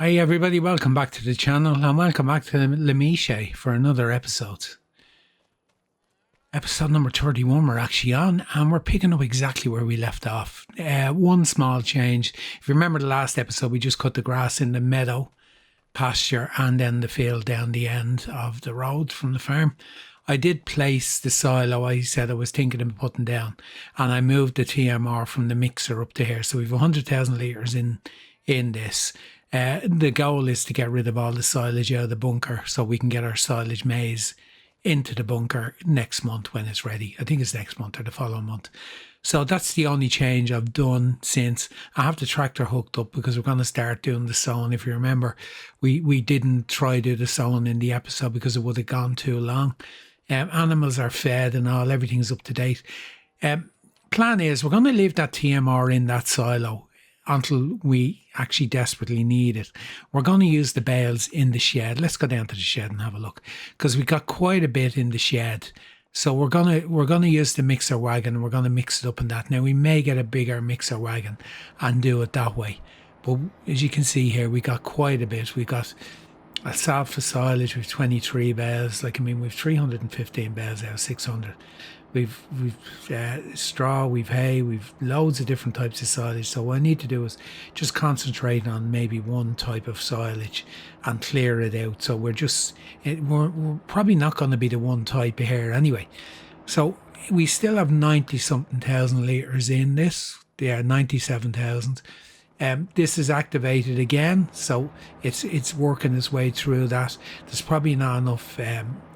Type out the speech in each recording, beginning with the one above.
Hi everybody, welcome back to the channel and welcome back to Méchet for another episode. Episode number 31 we're actually on, and we're picking up exactly where we left off. One small change. If you remember the last episode, we just cut the grass in the meadow pasture and then the field down the end of the road from the farm. I did place the silo I said I was thinking of putting down, and I moved the TMR from the mixer up to here. So we've 100,000 litres in this. The goal is to get rid of all the silage out of the bunker so we can get our silage maize into the bunker next month when it's ready. I think it's next month or the following month. So that's the only change I've done since. I have the tractor hooked up because we're going to start doing the sowing. If you remember, we didn't try to do the sowing in the episode because it would have gone too long. Animals are fed and all, everything's up to date. Plan is we're going to leave that TMR in that silo until we actually desperately need it. We're going to use the bales in the shed. Let's go down to the shed and have a look, because we got quite a bit in the shed. So we're gonna use the mixer wagon and we're gonna mix it up in that. Now we may get a bigger mixer wagon and do it that way. But as you can see here, we got quite a bit. We got a salve for silage with 23 bales. We've 315 bales out of 600. We've straw, we've hay, we've loads of different types of silage. So what I need to do is just concentrate on maybe one type of silage and clear it out. So we're probably not going to be the one type here anyway. So we still have 90 something thousand litres in this. Yeah, 97,000. This is activated again, so it's working its way through that. There's probably not enough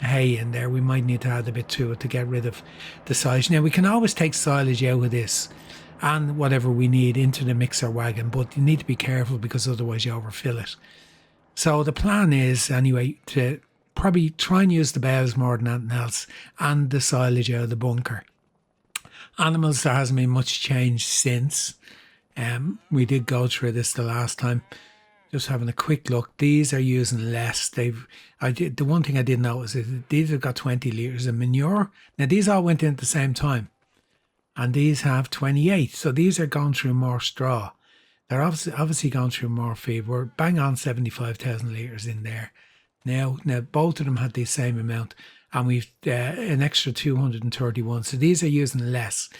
hay in there. We might need to add a bit to it to get rid of the silage. Now we can always take silage out of this and whatever we need into the mixer wagon, but you need to be careful because otherwise you overfill it. So the plan is anyway to probably try and use the bales more than anything else and the silage out of the bunker. Animals, there hasn't been much change since. We did go through this the last time. Just having a quick look. These are using less. The one thing I did notice is that these have got 20 litres of manure. Now these all went in at the same time, and these have 28. So these are going through more straw. They're obviously going through more feed. We're bang on 75,000 litres in there. Now both of them had the same amount, and we've an extra 231. So these are using less.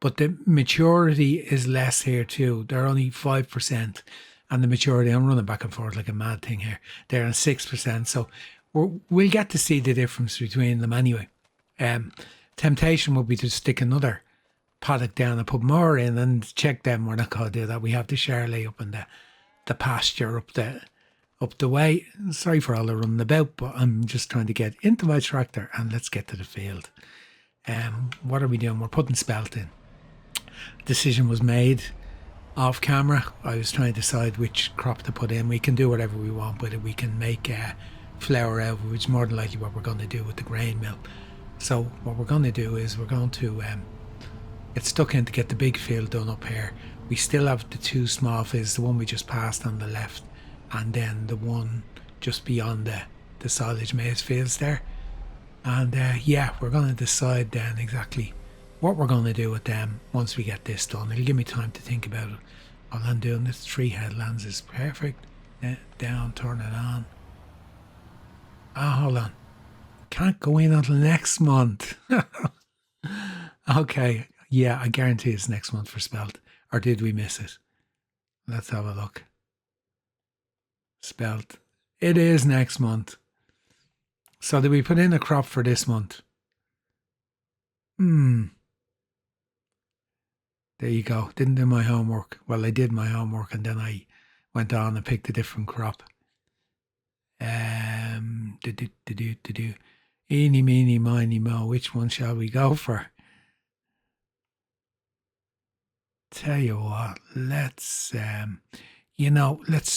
But the maturity is less here too. They're only 5%. And the maturity, I'm running back and forth like a mad thing here. They're on 6%. So we'll get to see the difference between them anyway. Temptation would be to stick another paddock down and put more in and check them. We're not going to do that. We have the Charlet up in the pasture up the way. Sorry for all the running about, but I'm just trying to get into my tractor and let's get to the field. What are we doing? We're putting spelt in. Decision was made off camera. I was trying to decide which crop to put in. We can do whatever we want with it. We can make flour out, which is more than likely what we're going to do with the grain mill. So what we're going to do is we're going to get stuck in to get the big field done up here. We still have the two small fields, the one we just passed on the left and then the one just beyond the silage maize fields there. And we're going to decide then exactly what we're going to do with them once we get this done. It'll give me time to think about it. All I'm doing this 3 headlands is perfect. Down, turn it on. Hold on. Can't go in until next month. Okay, yeah, I guarantee it's next month for spelt. Or did we miss it? Let's have a look. Spelt. It is next month. So did we put in a crop for this month? There you go. Didn't do my homework. Well, I did my homework and then I went on and picked a different crop. Eeny, meeny, miny, mo. Which one shall we go for? Tell you what, let's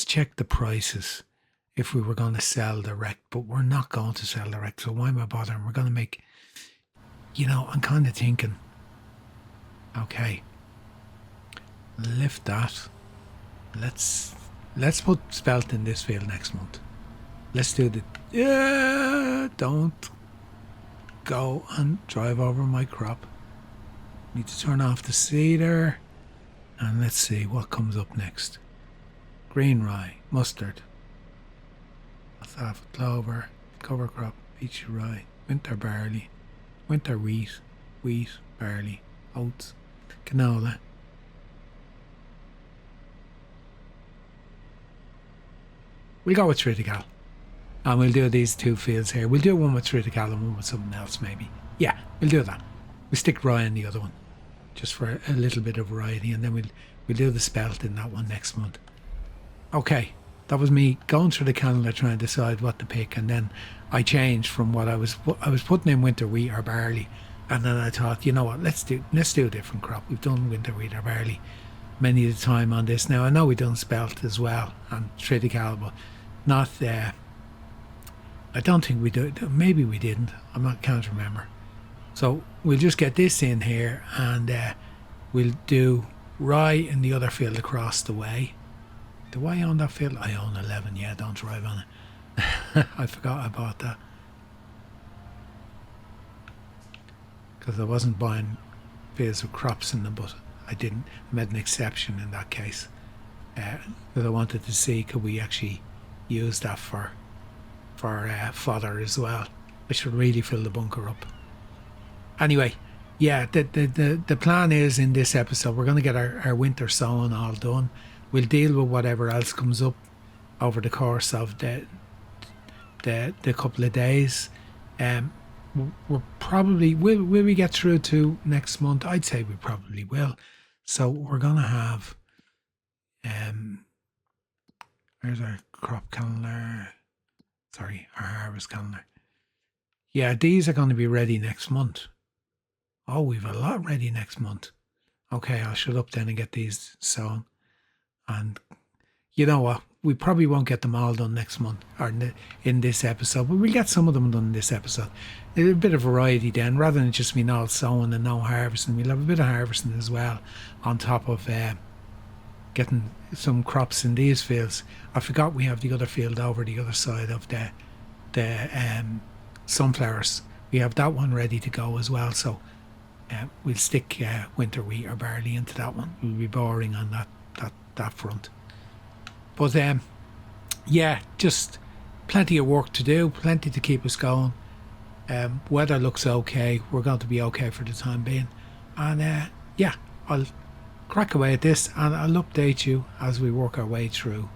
check the prices if we were going to sell direct, but we're not going to sell direct, so why am I bothering? We're going to make, I'm kind of thinking, okay, lift that. Let's put spelt in this field next month. Let's do don't go and drive over my crop. Need to turn off the seeder. And let's see what comes up next. Green rye, mustard, alfalfa, clover, cover crop, beech rye, winter barley, winter wheat, barley, oats, canola. We'll go with Triticale. And we'll do these 2 fields here. We'll do one with Triticale and one with something else maybe. Yeah, we'll do that. We'll stick rye in the other one, just for a little bit of variety, and then we'll do the spelt in that one next month. Okay, that was me going through the calendar trying to decide what to pick, and then I changed from what I was putting in winter wheat or barley, and then I thought, you know what, let's do a different crop. We've done winter wheat or barley many of the time on this now. I know we've done spelt as well and Triticale, but not I don't think we do. Maybe we didn't. Can't remember. So we'll just get this in here, and we'll do rye in the other field across the way. Do I own that field? I own 11. Yeah, don't drive on it. I forgot I bought that because I wasn't buying fields with crops in them, but I didn't. I made an exception in that case because I wanted to see could we actually use that for fodder as well. I should really fill the bunker up. Anyway, yeah, the plan is in this episode we're going to get our winter sowing all done. We'll deal with whatever else comes up over the course of the couple of days. We're probably will we get through to next month? I'd say we probably will. So we're going to have where's our crop calendar? Sorry, our harvest calendar. Yeah, these are going to be ready next month. Oh, we've a lot ready next month. Okay, I'll shut up then and get these sown. And you know what? We probably won't get them all done next month or in this episode, but we'll get some of them done in this episode. A bit of variety then, rather than just being all sowing and no harvesting. We'll have a bit of harvesting as well on top of getting some crops in these fields. I forgot we have the other field over the other side of the sunflowers. We have that one ready to go as well. So we'll stick winter wheat or barley into that one. We'll be boring on that front. But yeah, just plenty of work to do, plenty to keep us going. Weather looks okay. We're going to be okay for the time being. And yeah, I'll crack away at this and I'll update you as we work our way through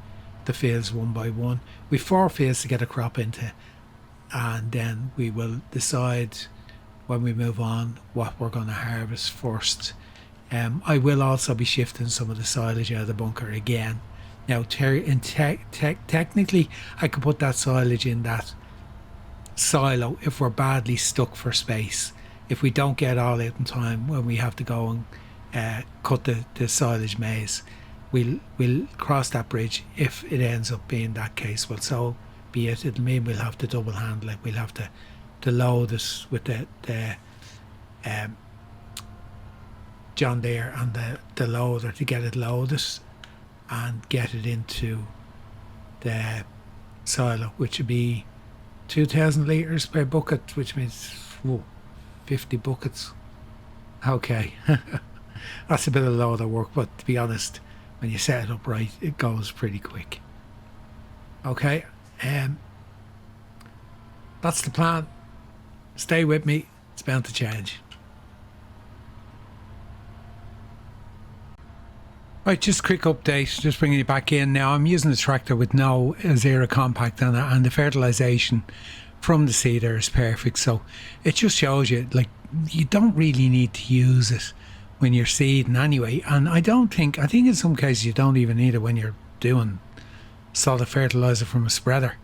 the fields one by one. We've 4 fields to get a crop into, and then we will decide when we move on what we're going to harvest first. I will also be shifting some of the silage out of the bunker again. Now, technically, I could put that silage in that silo if we're badly stuck for space. If we don't get all out in time when we have to go and cut the silage maize, we'll cross that bridge if it ends up being that case. Well, so be it. It'll mean we'll have to double handle it. We'll have to load it with the John Deere and the loader to get it loaded and get it into the silo, which would be 2,000 litres per bucket, which means 50 buckets. Okay. That's a bit of load of work, but to be honest, when you set it up right, it goes pretty quick. Okay, that's the plan. Stay with me, it's bound to change. Right, just a quick update, just bringing you back in now. I'm using the tractor with no zero compact on it, and the fertilisation from the seeder is perfect. So it just shows you, like, you don't really need to use it when you're seeding anyway. And I think in some cases you don't even need it when you're doing solid fertiliser from a spreader.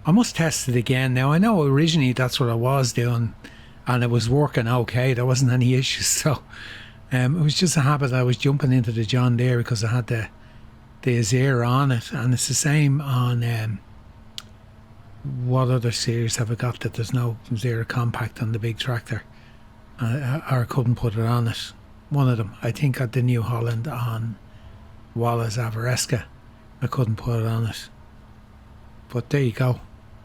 I must test it again now. I know originally that's what I was doing and it was working okay. There wasn't any issues. So it was just a habit. I was jumping into the John Deere because I had the zero on it, and it's the same on what other series have I got that there's no zero compact on the big tractor, or I couldn't put it on it. One of them, I think, at the New Holland on Wallace Avaresca, I couldn't put it on it. But there you go.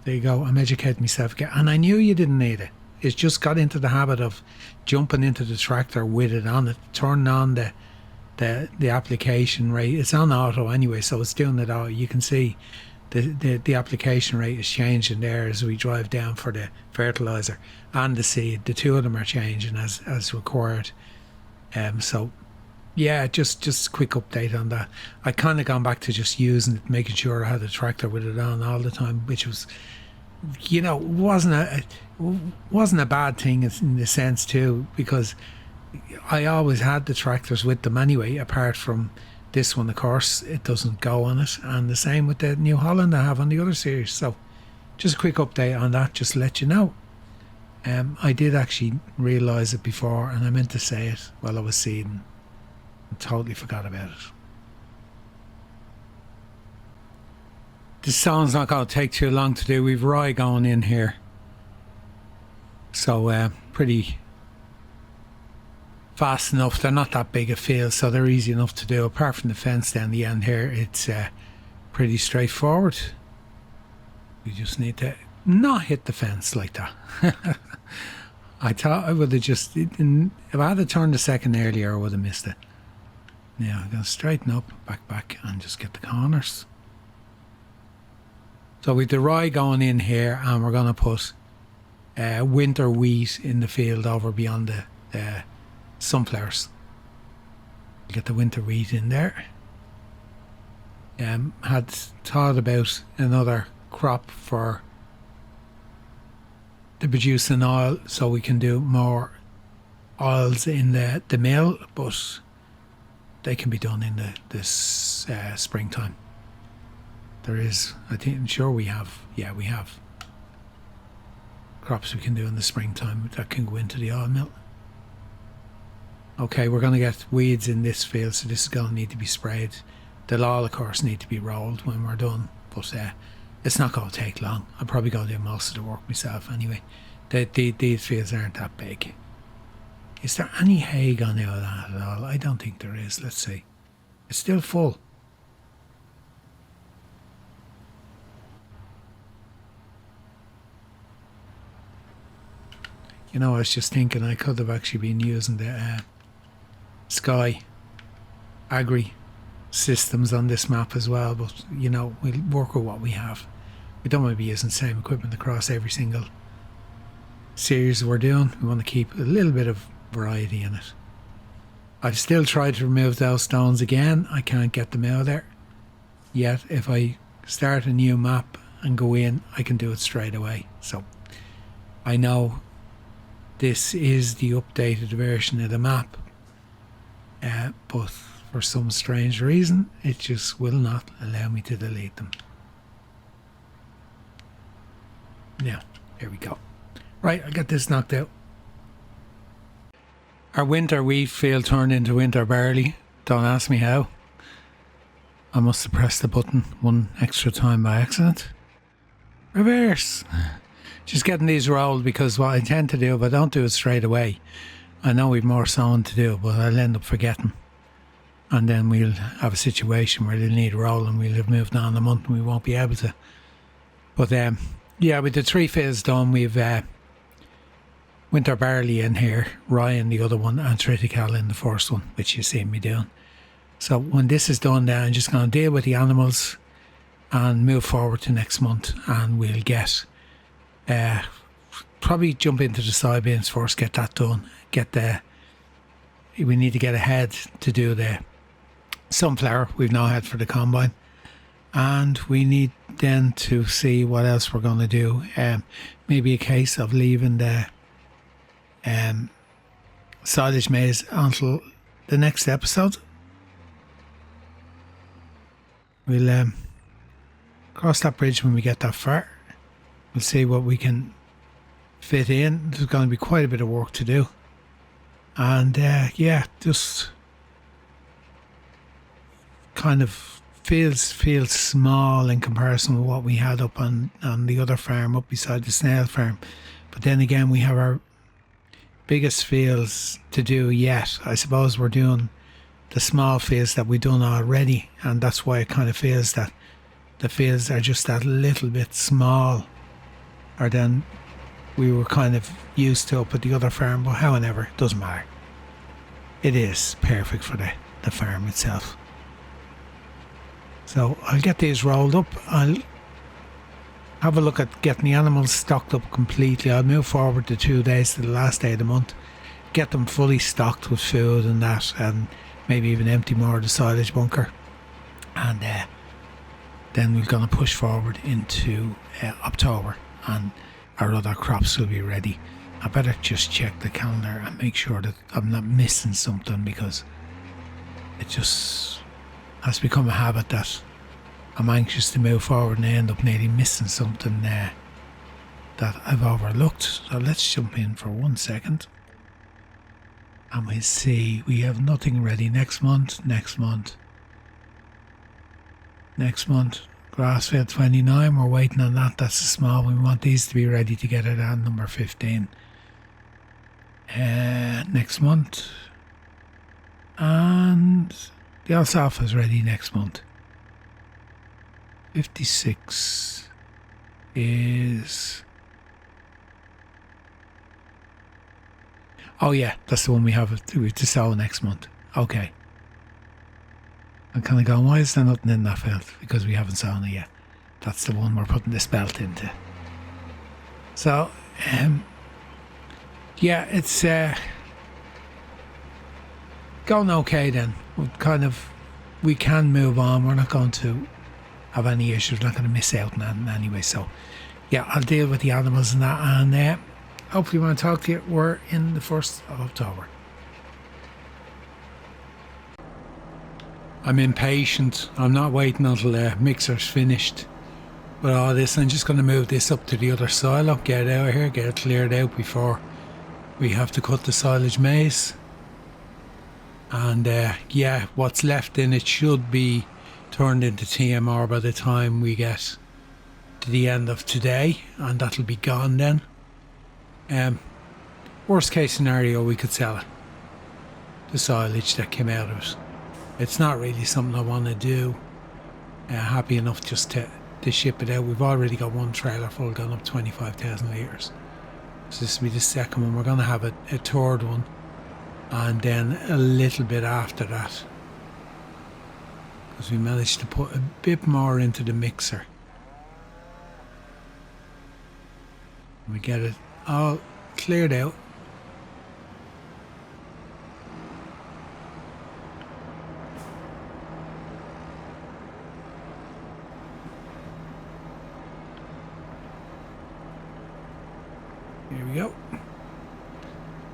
I'm educating myself again, and I knew you didn't need it. It's just got into the habit of jumping into the tractor with it on it, turning on the application rate. It's on auto anyway, so it's doing it all. You can see the application rate is changing there as we drive down for the fertilizer and the seed. The two of them are changing as required. So yeah, just a quick update on that. I kind of gone back to just using it, making sure I had a tractor with it on all the time, which was, wasn't a bad thing in the sense too, because I always had the tractors with them anyway, apart from this one, of course, it doesn't go on it, and the same with the New Holland I have on the other series. So just a quick update on that, just to let you know. I did actually realise it before, and I meant to say it while I was seeding. I totally forgot about it. This song's not going to take too long to do. We've rye going in here, so pretty fast enough. They're not that big a field, so they're easy enough to do. Apart from the fence down the end here, it's pretty straightforward. We just need to not hit the fence like that. I thought I would have just, if I had to turn the second earlier, I would have missed it. Now I'm going to straighten up, back, and just get the corners. So with the rye going in here, and we're going to put winter wheat in the field over beyond the sunflowers. Get the winter wheat in there. Had thought about another crop to produce an oil, so we can do more oils in the mill, but they can be done in this springtime. There is, I'm sure we have crops we can do in the springtime that can go into the oil mill. Okay, we're going to get weeds in this field, so this is going to need to be sprayed. They'll all, of course, need to be rolled when we're done, but it's not going to take long. I'm probably going to do most of the work myself anyway. These fields aren't that big. Is there any hay gone out of that at all? I don't think there is. Let's see. It's still full. I was just thinking I could have actually been using the Sky Agri systems on this map as well, but we'll work with what we have. We don't want to be using the same equipment across every single series we're doing. We want to keep a little bit of variety in it. I've still tried to remove those stones again. I can't get them out of there yet. If I start a new map and go in, I can do it straight away. So I know this is the updated version of the map, but for some strange reason it just will not allow me to delete them. Now, here we go. Right, I'll get this knocked out. Our winter wheat field turned into winter barley. Don't ask me how. I must have pressed the button one extra time by accident. Reverse. Just getting these rolled, because what I tend to do, if I don't do it straight away, I know we've more sowing to do, but I'll end up forgetting. And then we'll have a situation where they'll need rolling. We'll have moved on a month and we won't be able to. But yeah, with the 3 fields done, we've winter barley in here, rye in the other one, and Triticale in the first one, which you see me doing. So when this is done now, I'm just going to deal with the animals and move forward to next month, and we'll get probably jump into the soybeans first, get that done. We need to get ahead to do the sunflower. We've no head for the combine, and we need then to see what else we're going to do. Maybe a case of leaving the silage maize until the next episode. We'll cross that bridge when we get that far. We'll see what we can fit in. There's going to be quite a bit of work to do, and yeah, just kind of feels small in comparison with what we had up on the other farm up beside the snail farm. But then again, we have our biggest fields to do yet. I suppose we're doing the small fields that we've done already, and that's why it kind of feels that the fields are just that little bit small, or than we were kind of used to up at the other farm. But however, it doesn't matter. It is perfect for the farm itself. So I'll get these rolled up. I'll have a look at getting the animals stocked up completely. I'll move forward the 2 days to the last day of the month, get them fully stocked with food and that, and maybe even empty more of the silage bunker. And then we're going to push forward into October, and our other crops will be ready. I better just check the calendar and make sure that I'm not missing something, because it just has become a habit that I'm anxious to move forward and I end up nearly missing something that I've overlooked. So let's jump in for 1 second. And we see we have nothing ready next month. Grass FS25, we're waiting on that. That's a small one. We want these to be ready to get it at number 15. Next month. And the alfalfa is ready next month. 56 is... Oh yeah, that's the one we have to sow next month. Okay. I'm kind of going, why is there nothing in that field? Because we haven't sown it yet. That's the one we're putting this belt into. So, yeah, it's going okay then. We can move on. We're not going to have any issues. We're not going to miss out on that anyway. So, yeah, I'll deal with the animals and that. And hopefully when I talk to you, we're in the 1st of October. I'm impatient. I'm not waiting until the mixer's finished with all this. I'm just going to move this up to the other silo, get it out of here, get it cleared out before we have to cut the silage maize. And yeah, what's left in it should be turned into TMR by the time we get to the end of today, and that'll be gone then. Worst case scenario, we could sell it, the silage that came out of it. It's not really something I want to do. Happy enough just to ship it out. We've already got one trailer full going up 25,000 litres. So this will be the second one. We're going to have a third one, and then a little bit after that, because we managed to put a bit more into the mixer. We get it all cleared out. Here we go.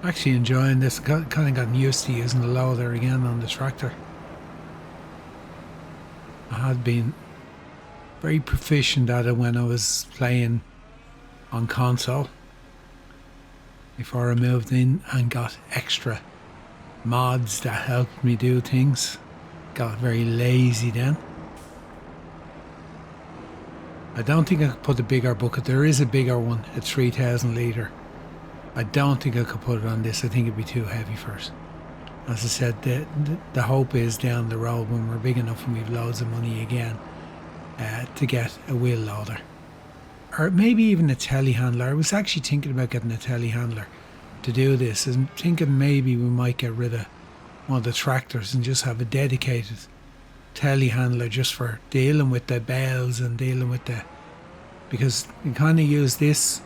Actually enjoying this. Kind of gotten used to using the loader again on the tractor. I had been very proficient at it when I was playing on console, before I moved in and got extra mods that helped me do things. Got very lazy then. I don't think I could put a bigger bucket. There is a bigger one, a 3,000 litre. I don't think I could put it on this. I think it'd be too heavy for it. As I said, the hope is down the road when we're big enough and we've loads of money again, to get a wheel loader. Or maybe even a telehandler. I was actually thinking about getting a telehandler to do this. I'm thinking maybe we might get rid of one of the tractors and just have a dedicated telehandler just for dealing with the bales and dealing with the... Because you kind of use this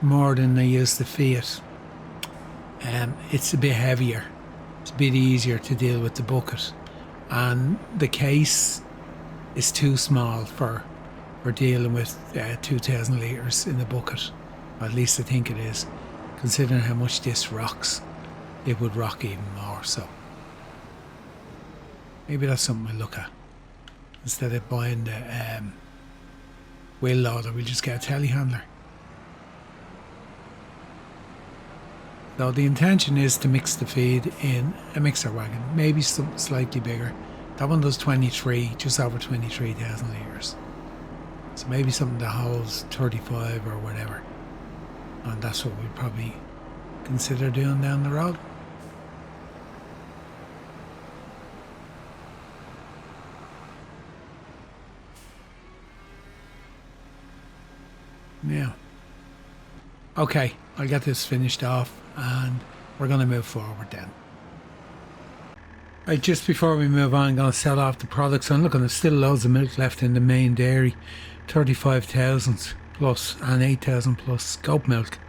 more than they use the Fiat. It's a bit heavier. It's a bit easier to deal with the bucket. And the case is too small for dealing with 2,000 litres in a bucket. Or at least I think it is. Considering how much this rocks, it would rock even more. So maybe that's something we'll look at. Instead of buying the wheel loader, we'll just get a telehandler. So the intention is to mix the feed in a mixer wagon, maybe something slightly bigger. That one does 23, just over 23,000 litres. So maybe something that holds 35 or whatever. And that's what we'd probably consider doing down the road. Yeah. Okay, I'll get this finished off and we're going to move forward then. Right, just before we move on, I'm going to sell off the products. I'm looking, there's still loads of milk left in the main dairy. 35,000 plus and 8,000 plus goat milk.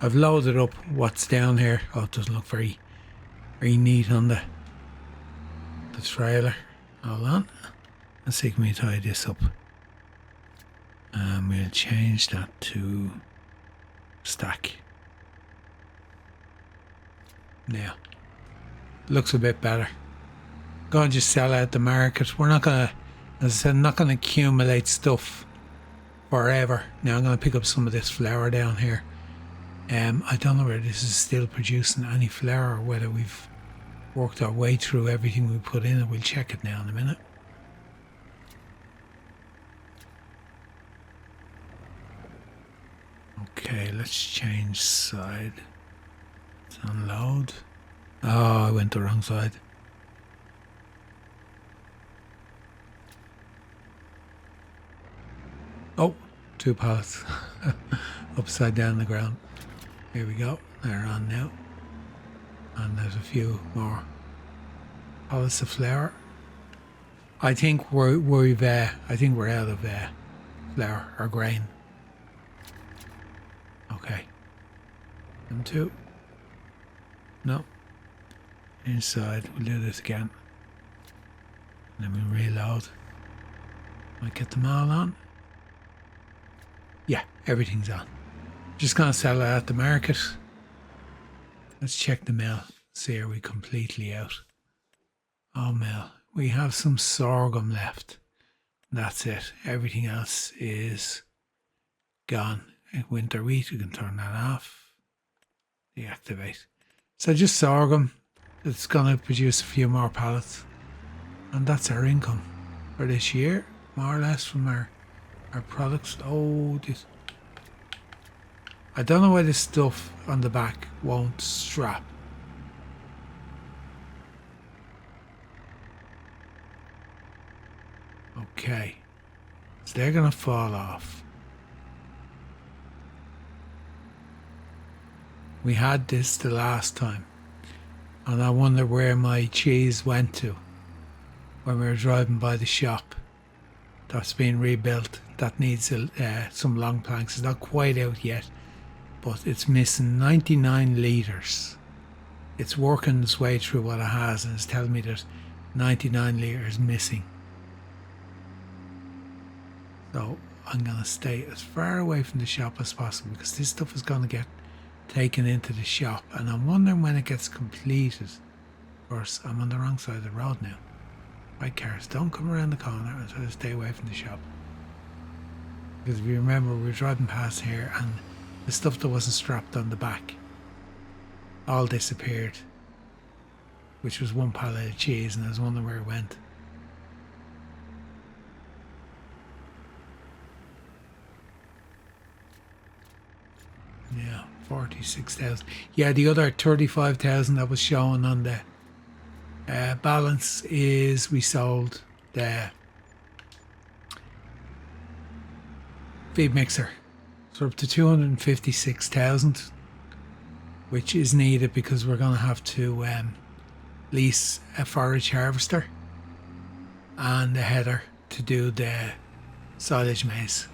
I've loaded up what's down here. Oh, it doesn't look very neat on the trailer. Hold on. Let's see, can we tie this up? And we'll change that to stack. Now, looks a bit better. Going to just sell out the market. We're not going to, as I said, not going to accumulate stuff forever. Now I'm going to pick up some of this flour down here. I don't know whether this is still producing any flour or whether we've worked our way through everything we put in, and we'll check it now in a minute. Okay, let's change side. Let's unload. Oh, I went the wrong side. Oh, 2 pallets upside down the ground. Here we go. They're on now. And there's a few more pallets of flour. I think we're out of flour or grain. Okay. Them 2. No. Inside. We'll do this again. And then we reload. Might get them all on. Yeah, everything's on. Just gonna sell it at the market. Let's check the mill. See, are we completely out? Oh, mill. We have some sorghum left. That's it. Everything else is gone. Winter wheat, we can turn that off. Deactivate. So just sorghum. It's gonna produce a few more pallets. And that's our income for this year, more or less, from our products. Oh, this. I don't know why this stuff on the back won't strap. Okay. So they're going to fall off. We had this the last time. And I wonder where my cheese went to when we were driving by the shop. That's been rebuilt. That needs some long planks. It's not quite out yet, but it's missing 99 litres. It's working its way through what it has, and it's telling me there's 99 litres missing. So I'm going to stay as far away from the shop as possible, because this stuff is going to get taken into the shop, and I'm wondering when it gets completed. Of course, I'm on the wrong side of the road now. Right, cars, don't come around the corner and try to stay away from the shop. Because if you remember, we were driving past here and the stuff that wasn't strapped on the back all disappeared, which was 1 pallet of cheese, and I was wondering where it went. Yeah, 46,000. Yeah, the other 35,000 that was showing on the balance is we sold the feed mixer. So up to 256,000, which is needed because we're going to have to lease a forage harvester and a header to do the silage maize.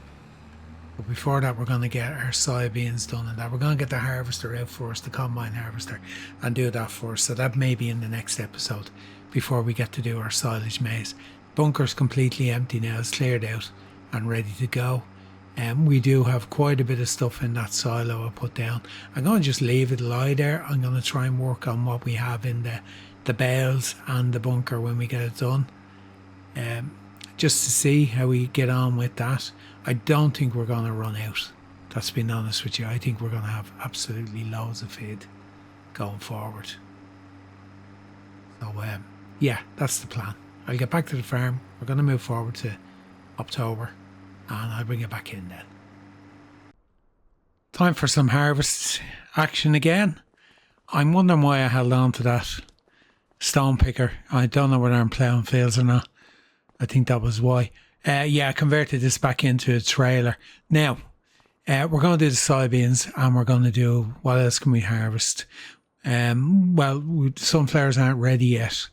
But before that, we're going to get our soybeans done, and that we're going to get the harvester out first, the combine harvester, and do that first. So that may be in the next episode before we get to do our silage maize. Bunker's completely empty now. It's cleared out and ready to go. We do have quite a bit of stuff in that silo I put down. I'm going to just leave it lie there. I'm going to try and work on what we have in the bales and the bunker when we get it done. Just to see how we get on with that. I don't think we're going to run out. That's being honest with you. I think we're going to have absolutely loads of feed going forward. So yeah, that's the plan. I'll get back to the farm. We're going to move forward to October, and I'll bring it back in then. Time for some harvest action again. I'm wondering why I held on to that stone picker. I don't know whether I'm ploughing fields or not. I think that was why. Yeah, I converted this back into a trailer. Now, we're going to do the soybeans, and we're going to do, what else can we harvest? Well, sunflowers aren't ready yet.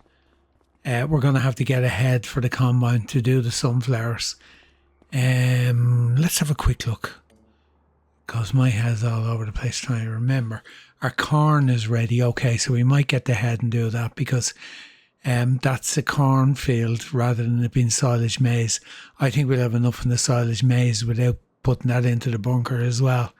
we're going to have to get ahead for the combine to do the sunflowers. Let's have a quick look, because my head's all over the place trying to remember. Our corn is ready. Okay, so we might get ahead and do that, because that's a cornfield rather than it being silage maize. I think we'll have enough in the silage maize without putting that into the bunker as well.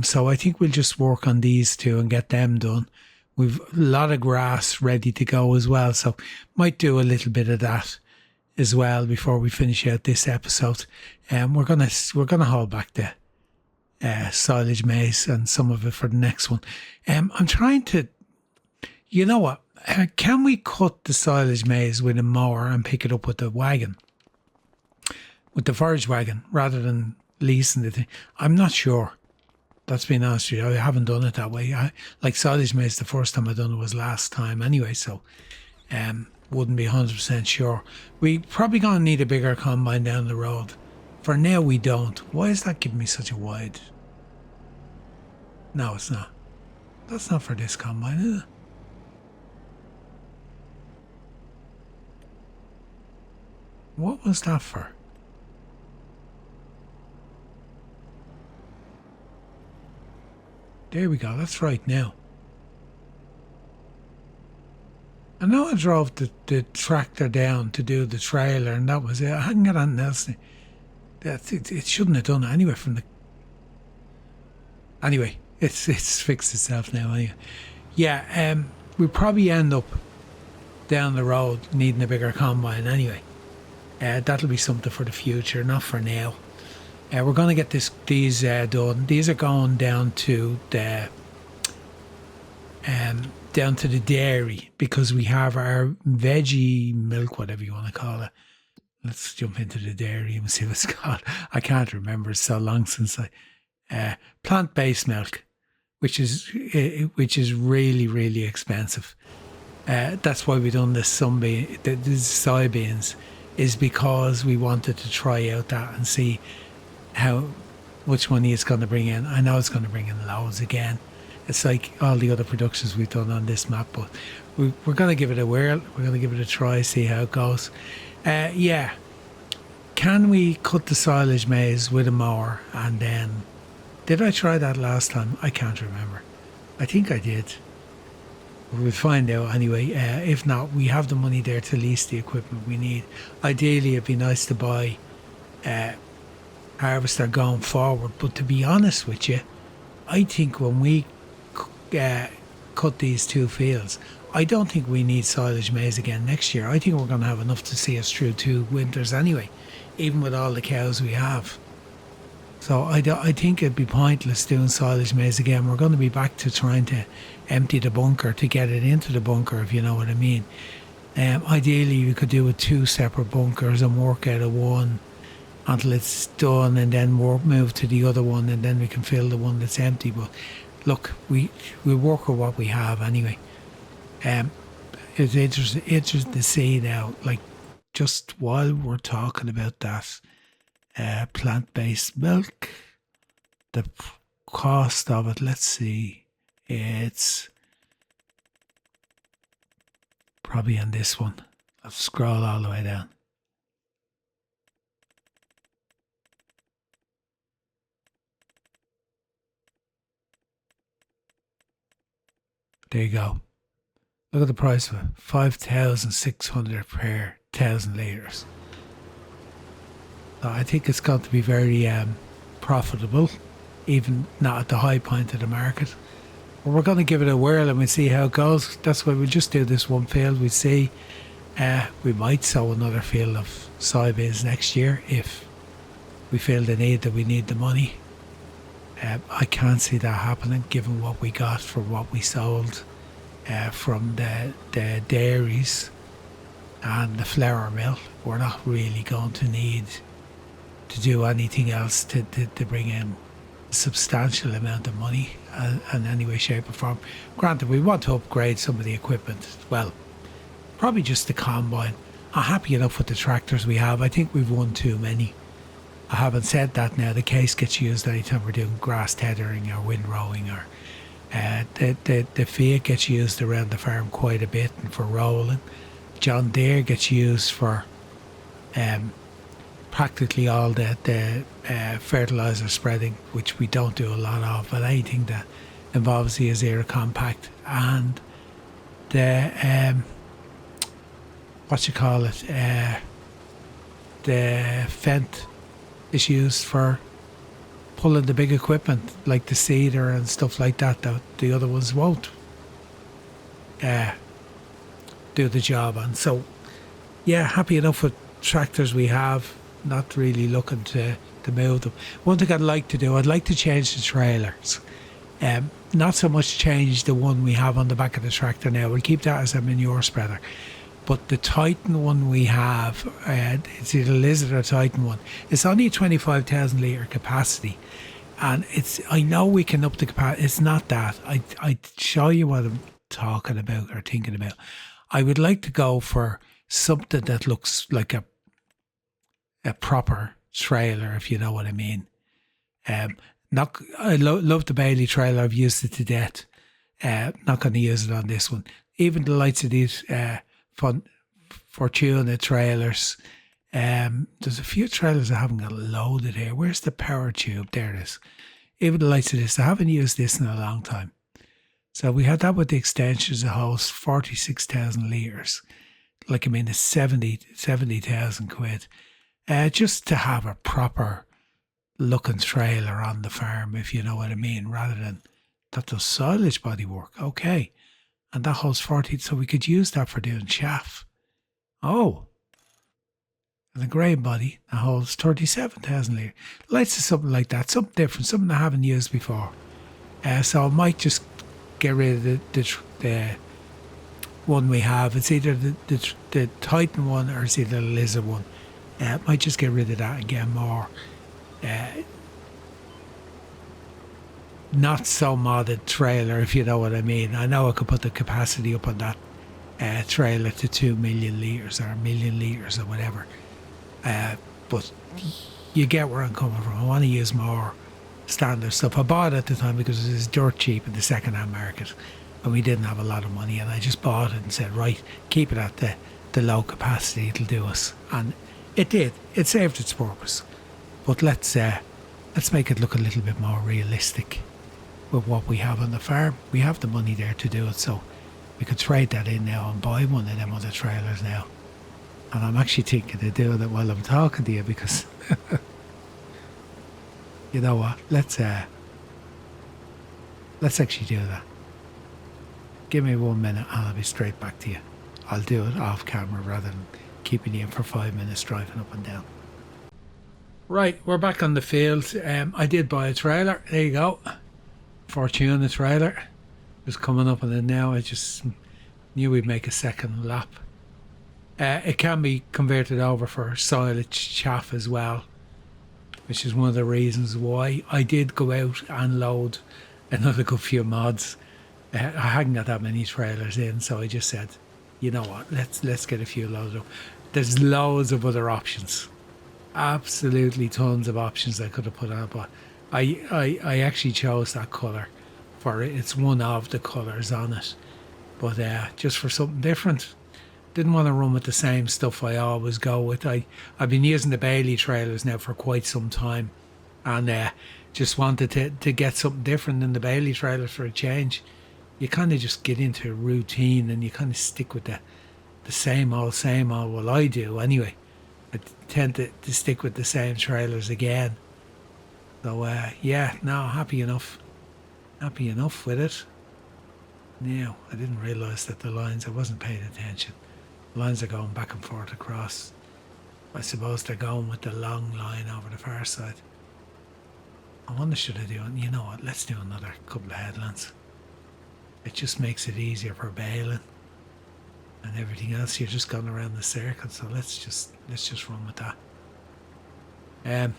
So I think we'll just work on these two and get them done. We've a lot of grass ready to go as well, so might do a little bit of that as well before we finish out this episode. We're gonna hold back the silage maize and some of it for the next one. I'm trying to, you know what? Can we cut the silage maize with a mower and pick it up with the wagon, with the forage wagon, rather than leasing the thing? I'm not sure. That's being honest with you. I haven't done it that way. Like silage maize, the first time I done it was last time anyway, so wouldn't be 100% sure. We probably going to need a bigger combine down the road. For now, we don't. Why is that giving me such a wide? No, it's not. That's not for this combine, is it? What was that for? There we go, that's right now. I know I drove the tractor down to do the trailer and that was it. I hadn't got anything else. It shouldn't have done it anyway from the... Anyway, it's fixed itself now anyway. Yeah, we'll probably end up down the road needing a bigger combine anyway. That'll be something for the future, not for now. We're going to get these done. These are going down to the dairy, because we have our veggie milk, whatever you want to call it. Let's jump into the dairy and see what it's called. I can't remember. It's so long since I plant-based milk, which is really, really expensive. That's why we done the soybeans, is because we wanted to try out that and see how much money it's going to bring in. I know it's going to bring in loads again. It's like all the other productions we've done on this map, but we're going to give it a whirl. We're going to give it a try, see how it goes. Yeah. Can we cut the silage maize with a mower and then... Did I try that last time? I can't remember. I think I did. We'll find out anyway. If not, we have the money there to lease the equipment we need. Ideally, it'd be nice to buy harvester going forward, but to be honest with you, I think when we cut these two fields, I don't think we need silage maize again next year. I think we're going to have enough to see us through 2 winters anyway, even with all the cows we have. So I think it'd be pointless doing silage maize again. We're going to be back to trying to empty the bunker to get it into the bunker, if you know what I mean. Ideally, we could do with 2 separate bunkers and work out of one until it's done, and then move to the other one, and then we can fill the one that's empty. But look, we work with what we have anyway. It's interesting to see now, like, just while we're talking about that plant-based milk, the cost of it, let's see, it's probably on this one. I'll scroll all the way down. There you go. Look at the price of it. 5,600 per 1,000 litres. So I think it's got to be very profitable, even not at the high point of the market. But we're going to give it a whirl and we'll see how it goes. That's why we'll just do this one field. We'll see. We might sow another field of soybeans next year if we feel the need that we need the money. I can't see that happening given what we got from what we sold from the dairies and the flour mill. We're not really going to need to do anything else to bring in a substantial amount of money in any way, shape or form. Granted, we want to upgrade some of the equipment. Well, probably just the combine. I'm happy enough with the tractors we have. I think we've won too many. I haven't said that now. The case gets used anytime we're doing grass tethering or windrowing, or the Fiat gets used around the farm quite a bit and for rolling. John Deere gets used for practically all the fertilizer spreading, which we don't do a lot of, but anything that involves the Azera compact and the what you call it, the Fent is used for pulling the big equipment like the seeder and stuff like that the other ones won't do the job on. So yeah, happy enough with tractors we have, not really looking to move them. One thing I'd like to do, I'd like to change the trailers. Not so much change the one we have on the back of the tractor now. We'll keep that as a manure spreader. But the Titan one we have, it's either Lizard or Titan one. It's only a 25,000 litre capacity. And I know we can up the capacity. It's not that. I'd show you what I'm talking about or thinking about. I would like to go for something that looks like a proper trailer, if you know what I mean. I love the Bailey trailer. I've used it to death. Not going to use it on this one. Even the likes of these Fortuna trailers. There's a few trailers I haven't got loaded here. Where's the power tube? There it is. Even the likes of this. I haven't used this in a long time. So we had that with the extensions, a hose, 46,000 litres. Like, I mean, it's 70,000 quid. Just to have a proper looking trailer on the farm, if you know what I mean, rather than that does silage body work. Okay. And that holds 40, so we could use that for doing chaff. Oh. And the grain body that holds 37,000 litres. Lights is something like that, something different, something I haven't used before. So I might just get rid of the one we have. It's either the Titan one or it's either the Lizard one. Might just get rid of that and get more not so modded trailer, if you know what I mean. I know I could put the capacity up on that trailer to 2 million litres or 1 million litres or whatever. But you get where I'm coming from. I want to use more standard stuff. I bought it at the time because it was dirt cheap in the second-hand market and we didn't have a lot of money, and I just bought it and said, right, keep it at the low capacity, it'll do us. And it did. It served its purpose. But let's make it look a little bit more realistic with what we have on the farm. We have the money there to do it, so we could trade that in now and buy one of them other trailers now. And I'm actually thinking of doing it while I'm talking to you because you know what? Let's actually do that. Give me 1 minute and I'll be straight back to you. I'll do it off camera rather than keeping you in for 5 minutes driving up and down. Right, we're back on the field. I did buy a trailer. There you go. Fortuna trailer. Just coming up on it now. I just knew we'd make a second lap. It can be converted over for silage chaff as well, which is one of the reasons why I did go out and load another good few mods. I hadn't got that many trailers in, so I just said, you know what, let's get a few loaded up. There's loads of other options. Absolutely tons of options I could have put on, but I actually chose that colour for it. It's one of the colours on it, but just for something different. Didn't want to run with the same stuff I always go with. I've been using the Bailey trailers now for quite some time, and just wanted to get something different than the Bailey trailers for a change. You kind of just get into a routine and you kind of stick with the same old. Well, I do anyway. I tend to stick with the same trailers again. So yeah, no, happy enough with it. Now, I didn't realise that the lines, I wasn't paying attention. The lines are going back and forth across. I suppose they're going with the long line over the far side. I wonder should I do it? You know what, let's do another couple of headlands. It just makes it easier for baling. And everything else, you're just going around the circle, so let's just run with that.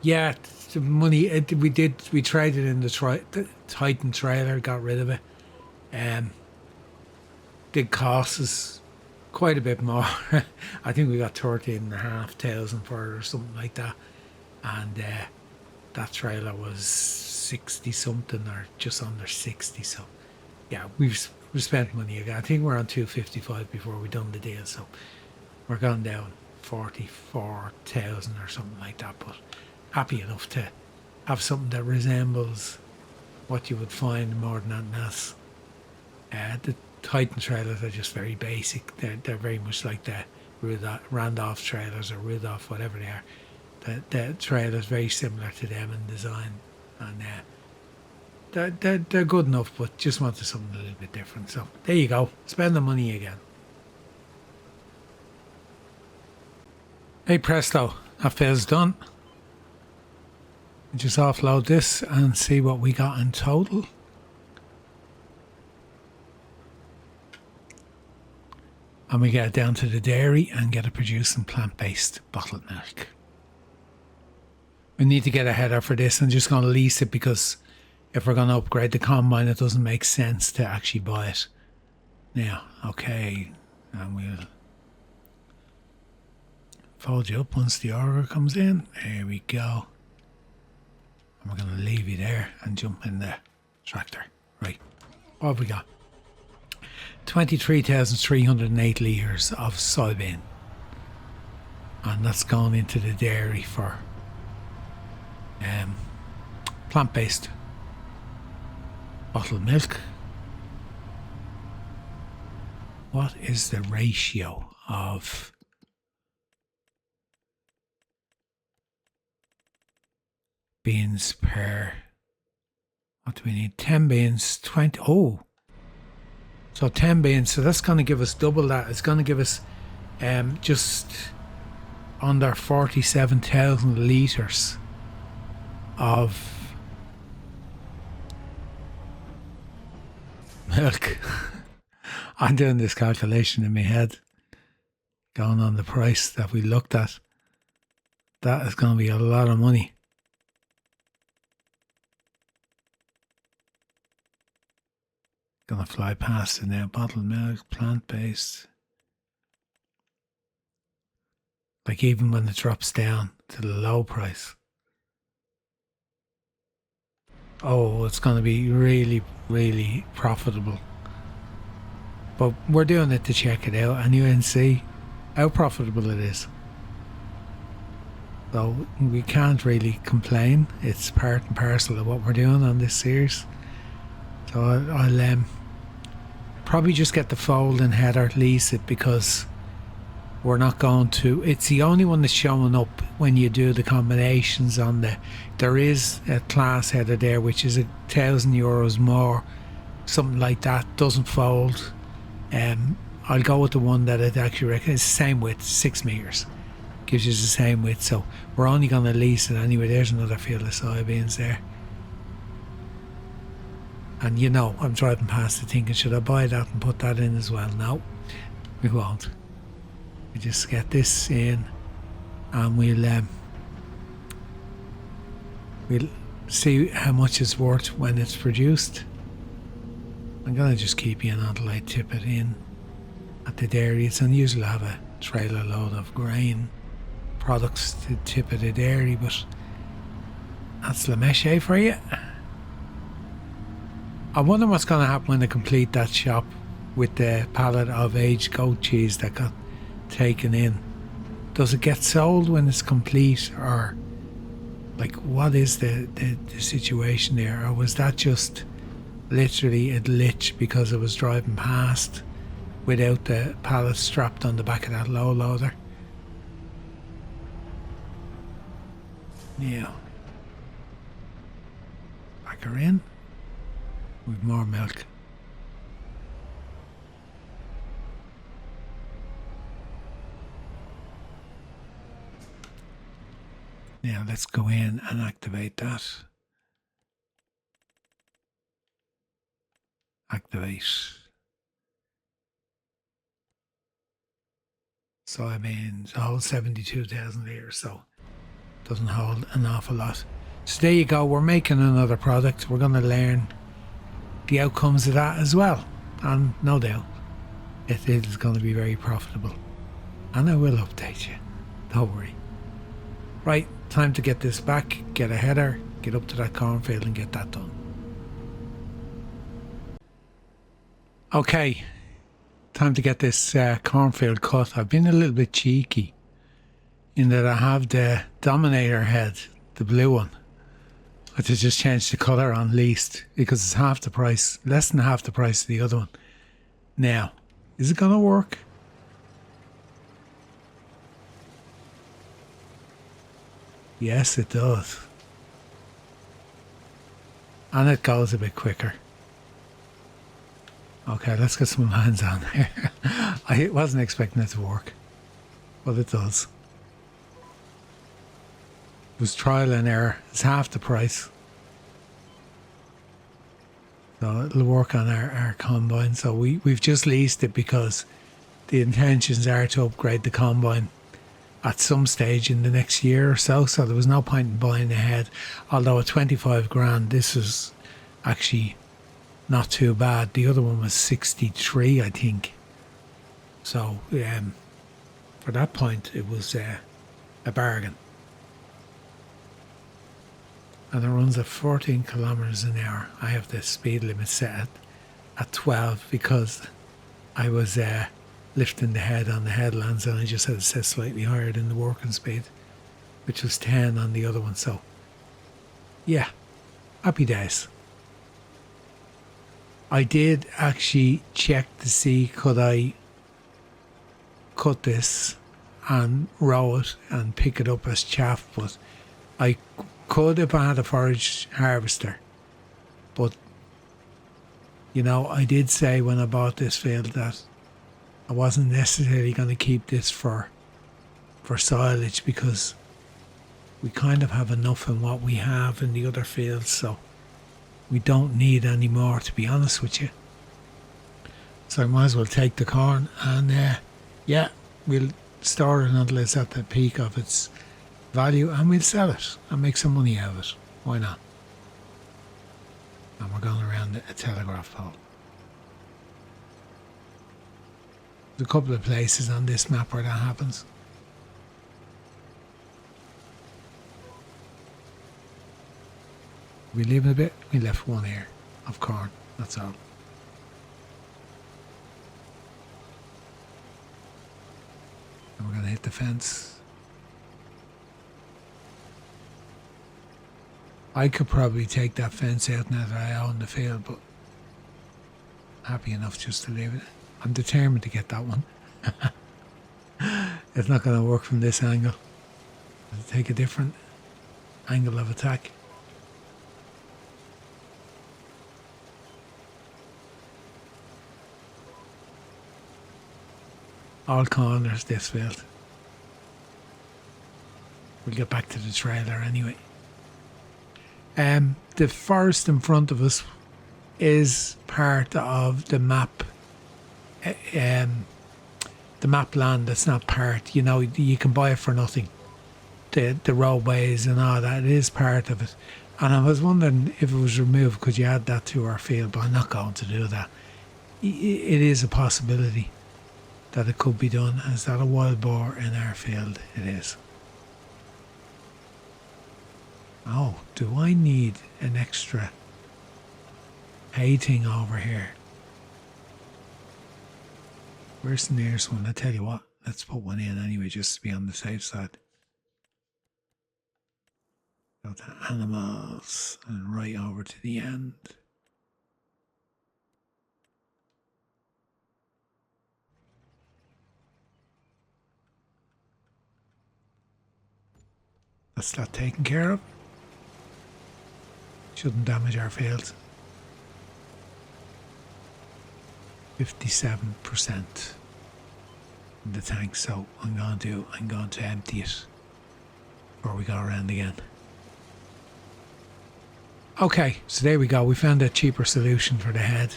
Yeah, the money we traded in the Titan trailer, got rid of it. Did cost us quite a bit more. I think we got 13,500 for it or something like that, and that trailer was 60 something or just under 60. So yeah, we've We spent money again. I think we're on 255 before we done the deal, so we're gone down 44,000 or something like that. But happy enough to have something that resembles what you would find more than anything else. The Titan trailers are just very basic. They're very much like the Randolph trailers or Rudolph, whatever they are. The trailer's very similar to them in design, and they're good enough, but just wanted something a little bit different. So there you go, spend the money again. Hey presto, that fail's done. Just offload this and see what we got in total. And we get it down to the dairy and get it producing plant-based bottled milk. We need to get a header for this. I'm just going to lease it because if we're going to upgrade the combine, it doesn't make sense to actually buy it. Now, okay, and we'll fold you up once the order comes in. There we go. And we're going to leave you there and jump in the tractor. Right, what have we got? 23,308 litres of soybean. And that's gone into the dairy for plant-based bottled milk. What is the ratio of beans per, what do we need? 10 beans, 20, so 10 beans, so that's going to give us double that. It's going to give us just under 47,000 litres of milk. I'm doing this calculation in my head, going on the price that we looked at. That is going to be a lot of money. Gonna fly past it now. Bottled milk, plant-based. Like even when it drops down to the low price. Oh, it's gonna be really, really profitable. But we're doing it to check it out and you can see how profitable it is. So we can't really complain. It's part and parcel of what we're doing on this series. So I'll probably just get the fold and header, lease it, because we're not going to, it's the only one that's showing up when you do the combinations on there is a class header there which is €1,000 more, something like that, doesn't fold. I'll go with the one that it actually it's the same width, 6 meters, gives you the same width, so we're only going to lease it anyway. There's another field of soybeans there. And you know, I'm driving past it thinking, should I buy that and put that in as well? No, we won't. We just get this in and we'll see how much it's worth when it's produced. I'm going to just keep you in until I tip it in at the dairy. It's unusual to have a trailer load of grain products to tip at the dairy, but that's the Méchet for you. I wonder what's going to happen when they complete that shop with the pallet of aged goat cheese that got taken in. Does it get sold when it's complete, or like what is the situation there? Or was that just literally a glitch because it was driving past without the pallet strapped on the back of that low loader? Yeah. Back her in. With more milk. Now let's go in and activate that. Activate. Soybeans, a whole 72,000 litres, so doesn't hold an awful lot. So there you go, we're making another product. We're going to learn the outcomes of that as well, and no doubt it is going to be very profitable, and I will update you, don't worry. Right, time to get this back, get a header, get up to that cornfield and get that done. Okay, time to get this cornfield cut. I've been a little bit cheeky in that I have the Dominator head, the blue one. I just changed the colour on least because it's half the price, less than half the price of the other one. Now, is it going to work? Yes, it does. And it goes a bit quicker. Okay, let's get some lines on there. I wasn't expecting it to work, but it does. It was trial and error. It's half the price. So it'll work on our combine. So we've just leased it because the intentions are to upgrade the combine at some stage in the next year or so. So there was no point in buying ahead. Although at 25 grand, this is actually not too bad. The other one was 63, I think. So for that point, it was a bargain. And it runs at 14 kilometers an hour. I have the speed limit set at 12 because I was lifting the head on the headlands and I just had it set slightly higher than the working speed, which was 10 on the other one. So, yeah, happy days. I did actually check to see could I cut this and row it and pick it up as chaff, but I could if I had a forage harvester. But, you know, I did say when I bought this field that I wasn't necessarily going to keep this for silage because we kind of have enough in what we have in the other fields, so we don't need any more, to be honest with you. So I might as well take the corn and yeah, we'll store it until it's at the peak of its value and we'll sell it and make some money out of it. Why not? And we're going around a telegraph pole. There's a couple of places on this map where that happens. We leave it a bit, we left one ear of corn, that's all. And we're going to hit the fence. I could probably take that fence out now that I own the field, but I'm happy enough just to leave it. I'm determined to get that one. It's not going to work from this angle. I'll take a different angle of attack. All corners this field. We'll get back to the trailer anyway. The forest in front of us is part of the map. The map land that's not part. You know, you can buy it for nothing. The roadways and all that, it is part of it. And I was wondering if it was removed, could you add that to our field? But I'm not going to do that. It is a possibility that it could be done. Is that a wild boar in our field? It is. Oh, do I need an extra hay thing over here? Where's the nearest one? I tell you what, let's put one in anyway, just to be on the safe side. Go to animals and right over to the end. That's that taken care of. Shouldn't damage our fields. 57% in the tank, so I'm going to empty it before we go around again. Okay, so there we go. We found a cheaper solution for the head.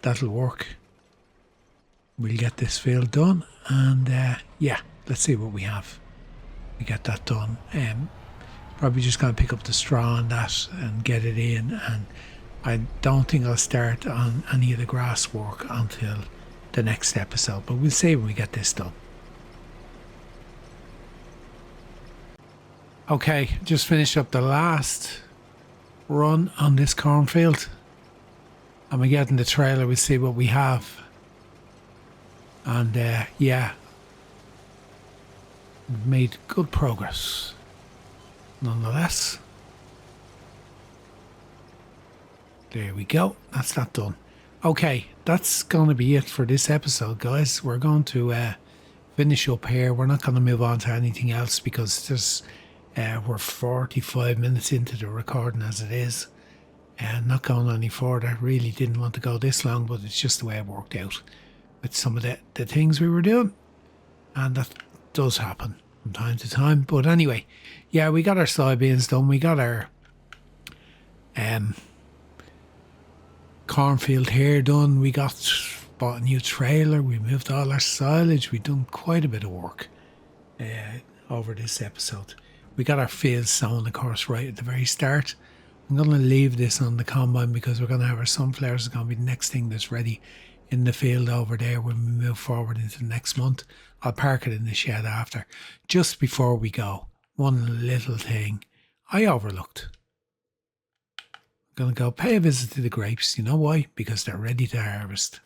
That'll work. We'll get this field done, and yeah, let's see what we have. We get that done. Probably just going to pick up the straw on that and get it in, and I don't think I'll start on any of the grass work until the next episode, but we'll see when we get this done. Okay, just finished up the last run on this cornfield. and we get in the trailer, we see what we have. And yeah, we've made good progress nonetheless. There we go. That's that done. Okay, that's going to be it for this episode, guys. We're going to finish up here. We're not going to move on to anything else because there's we're 45 minutes into the recording as it is, and not going any further. I really didn't want to go this long, but it's just the way it worked out with some of the things we were doing, and that does happen from time to time. But anyway, yeah, we got our soybeans done. We got our cornfield here done. We bought a new trailer. We moved all our silage. We've done quite a bit of work over this episode. We got our field sown, of course, right at the very start. I'm going to leave this on the combine because we're going to have our sunflowers. It's going to be the next thing that's ready in the field over there when we move forward into the next month. I'll park it in the shed after. Just before we go, one little thing I overlooked. Going to go pay a visit to the grapes. You know why? Because they're ready to harvest.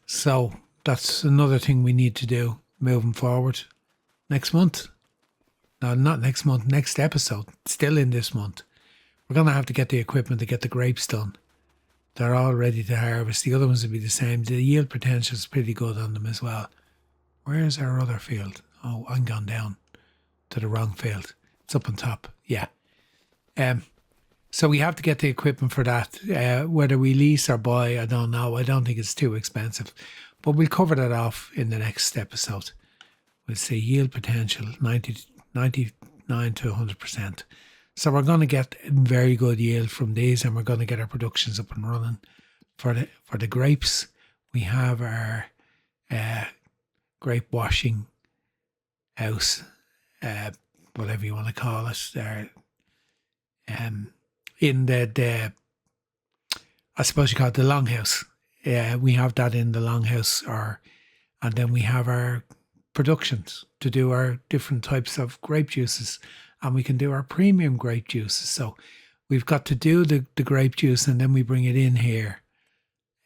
So that's another thing we need to do moving forward. Next month. No, not next month. Next episode. Still in this month. We're going to have to get the equipment to get the grapes done. They're all ready to harvest. The other ones will be the same. The yield potential is pretty good on them as well. Where's our other field? Oh, I'm gone down to the wrong field. It's up on top. Yeah. So we have to get the equipment for that. Whether we lease or buy, I don't know. I don't think it's too expensive. But we'll cover that off in the next episode. We'll see yield potential, 99 to 100%. So we're going to get very good yield from these, and we're going to get our productions up and running. For the grapes, we have our grape washing house, whatever you want to call it. In the I suppose you call it the longhouse. We have that in the longhouse, and then we have our productions to do our different types of grape juices, and we can do our premium grape juices. So we've got to do the grape juice, and then we bring it in here.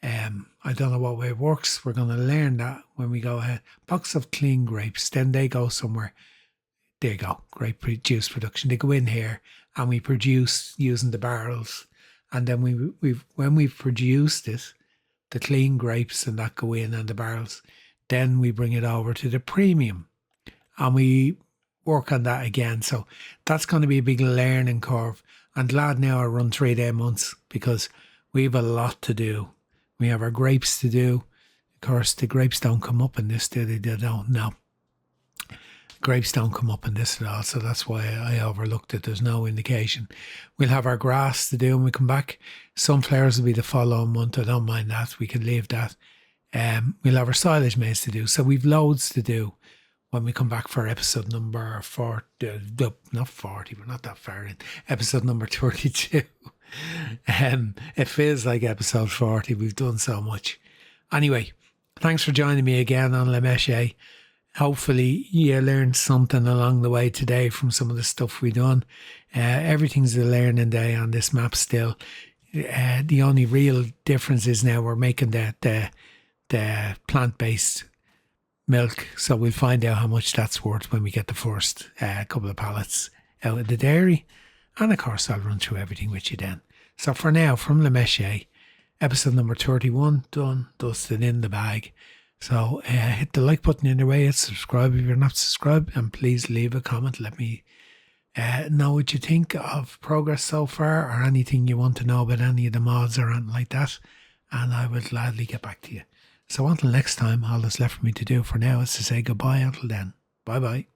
I don't know what way it works. We're going to learn that when we go ahead. Box of clean grapes, then they go somewhere. There you go, grape juice production. They go in here, and we produce using the barrels. And then when we've produced it, the clean grapes and that go in and the barrels, then we bring it over to the premium, and we work on that again. So that's going to be a big learning curve. I'm glad now I run 3-day months because we have a lot to do. We have our grapes to do. Of course, the grapes don't come up in this, do they? They don't, no. Grapes don't come up in this at all, so that's why I overlooked it. There's no indication. We'll have our grass to do when we come back. Sunflowers will be the following month. I don't mind that. We can leave that. We'll have our silage maize to do. So we've loads to do when we come back for episode number 40. Not 40, we're not that far in. Episode number 32. It feels like episode 40. We've done so much. Anyway, thanks for joining me again on Méchet. Hopefully you learned something along the way today from some of the stuff we've done. Everything's a learning day on this map still. The only real difference is now we're making the plant-based milk. So we'll find out how much that's worth when we get the first couple of pallets out of the dairy. And of course, I'll run through everything with you then. So for now, from Méchet, episode number 31, done, dusted, in the bag. So hit the like button in the way, hit subscribe if you're not subscribed, and please leave a comment. Let me know what you think of progress so far, or anything you want to know about any of the mods or anything like that, and I will gladly get back to you. So until next time, all that's left for me to do for now is to say goodbye until then. Bye bye.